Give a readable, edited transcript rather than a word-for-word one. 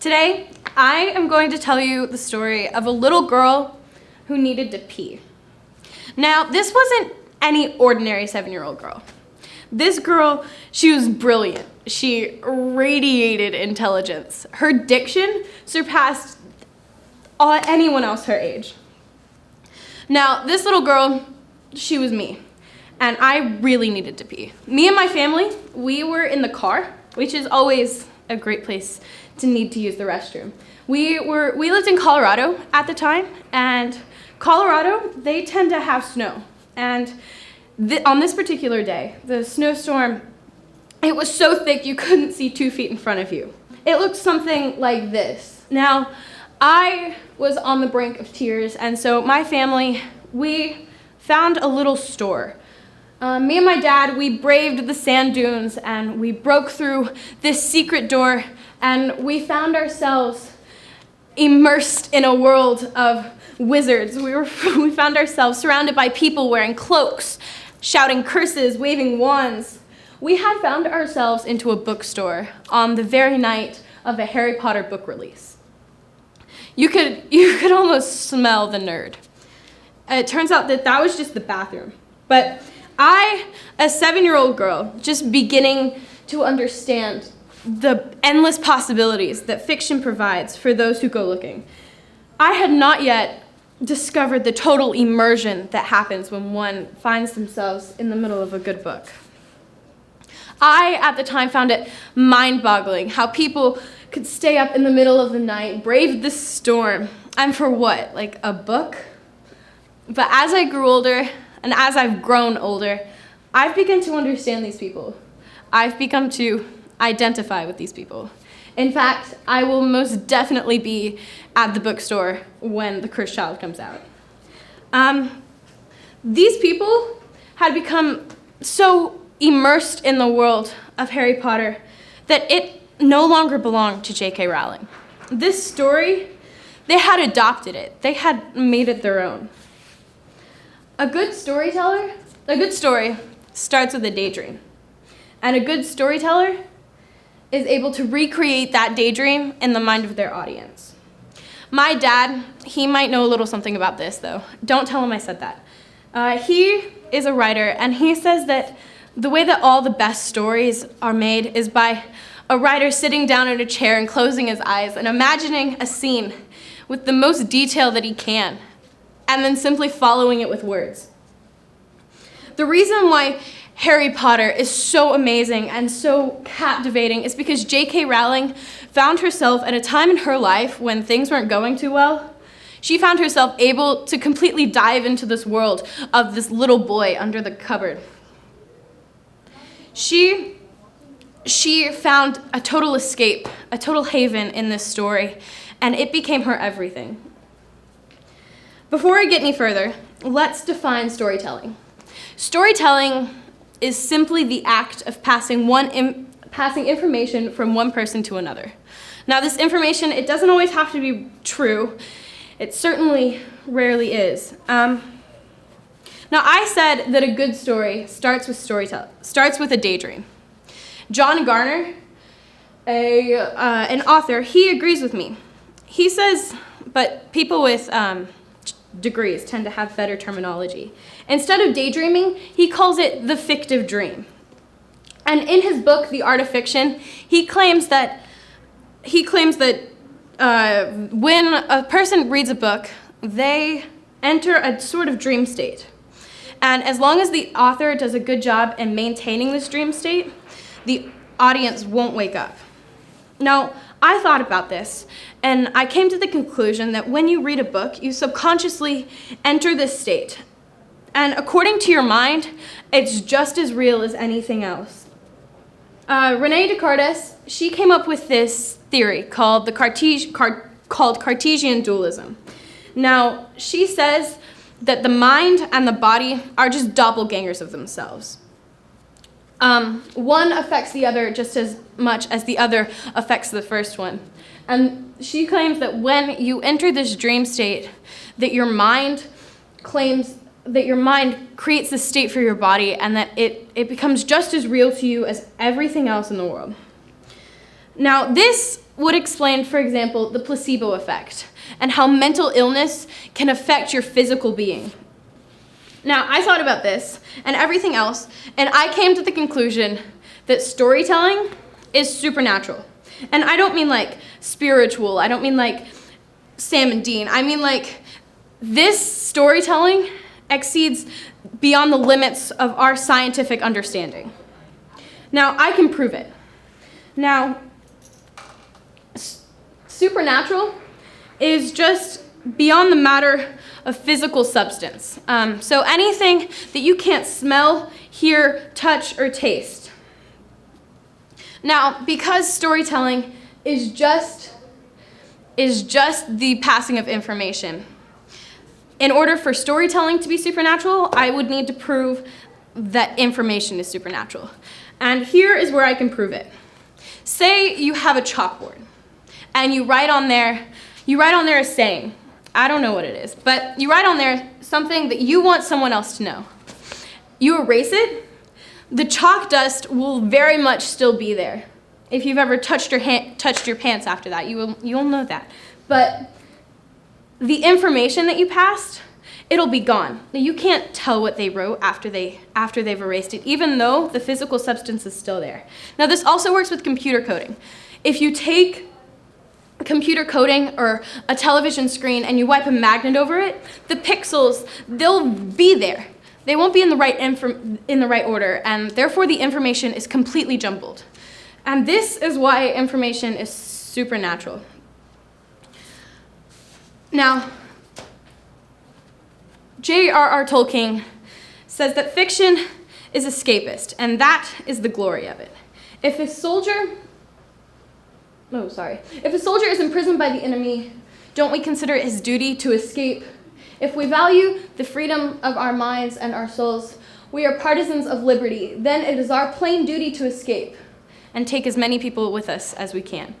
Today, I am going to tell you the story of a little girl who needed to pee. Now, this wasn't any ordinary 7-year-old girl. This girl, she was brilliant. She radiated intelligence. Her diction surpassed anyone else her age. Now, this little girl, she was me, and I really needed to pee. Me and my family, we were in the car, which is always a great place to need to use the restroom. We lived in Colorado at the time, and Colorado, they tend to have snow. And on this particular day, the snowstorm, it was so thick you couldn't see 2 feet in front of you. It looked something like this. Now, I was on the brink of tears, and so my family, we found a little store. Me and my dad, we braved the sand dunes, and we broke through this secret door, and we found ourselves immersed in a world of wizards. We found ourselves surrounded by people wearing cloaks, shouting curses, waving wands. We had found ourselves into a bookstore on the very night of a Harry Potter book release. You could almost smell the nerd. It turns out that was just the bathroom. But I, a 7-year-old girl, just beginning to understand the endless possibilities that fiction provides for those who go looking, I had not yet discovered the total immersion that happens when one finds themselves in the middle of a good book. I, at the time, found it mind-boggling how people could stay up in the middle of the night, brave the storm, and for what, like a book? But as I grew older, and as I've grown older, I've begun to understand these people. I've become to identify with these people. In fact, I will most definitely be at the bookstore when The Cursed Child comes out. These people had become so immersed in the world of Harry Potter that it no longer belonged to J.K. Rowling. This story, they had adopted it. They had made it their own. A good story starts with a daydream. And a good storyteller is able to recreate that daydream in the mind of their audience. My dad, he might know a little something about this, though. Don't tell him I said that. He is a writer, and he says that the way that all the best stories are made is by a writer sitting down in a chair and closing his eyes and imagining a scene with the most detail that he can, and then simply following it with words. The reason why Harry Potter is so amazing and so captivating is because J.K. Rowling found herself at a time in her life when things weren't going too well. She found herself able to completely dive into this world of this little boy under the cupboard. She found a total escape, a total haven in this story, and it became her everything. Before I get any further, let's define storytelling. Storytelling is simply the act of passing information from one person to another. Now, this information, it doesn't always have to be true. It certainly rarely is. Now, I said that a good story starts with a daydream. John Garner, an author, he agrees with me. He says, but people with degrees tend to have better terminology. Instead of daydreaming, he calls it the fictive dream. And in his book, The Art of Fiction, he claims that when a person reads a book, they enter a sort of dream state. And as long as the author does a good job in maintaining this dream state, the audience won't wake up. Now, I thought about this, and I came to the conclusion that when you read a book, you subconsciously enter this state. And according to your mind, it's just as real as anything else. Rene Descartes, she came up with this theory called Cartesian dualism. Now, she says that the mind and the body are just doppelgangers of themselves. One affects the other just as much as the other affects the first one. And she claims that when you enter this dream state, that your mind creates this state for your body, and that it becomes just as real to you as everything else in the world. Now, this would explain, for example, the placebo effect and how mental illness can affect your physical being. Now, I thought about this and everything else, and I came to the conclusion that storytelling is supernatural. And I don't mean like spiritual, I don't mean like Sam and Dean. I mean like this storytelling exceeds beyond the limits of our scientific understanding. Now, I can prove it. Now, supernatural is just beyond the matter of physical substance. So anything that you can't smell, hear, touch, or taste. Now, because storytelling is just the passing of information, in order for storytelling to be supernatural, I would need to prove that information is supernatural. And here is where I can prove it. Say you have a chalkboard, and you write on there a saying. I don't know what it is, but you write on there something that you want someone else to know. You erase it, the chalk dust will very much still be there. If you've ever touched your pants after that, you'll know that. But the information that you passed, it'll be gone. You can't tell what they wrote after they've erased it, even though the physical substance is still there. Now, this also works with computer coding. If you take computer coding or a television screen and you wipe a magnet over it, the pixels, they'll be there. They won't be in the right order, and therefore the information is completely jumbled. And this is why information is supernatural. Now, J.R.R. Tolkien says that fiction is escapist, and that is the glory of it. If a soldier is imprisoned by the enemy, don't we consider it his duty to escape? If we value the freedom of our minds and our souls, we are partisans of liberty. Then it is our plain duty to escape and take as many people with us as we can.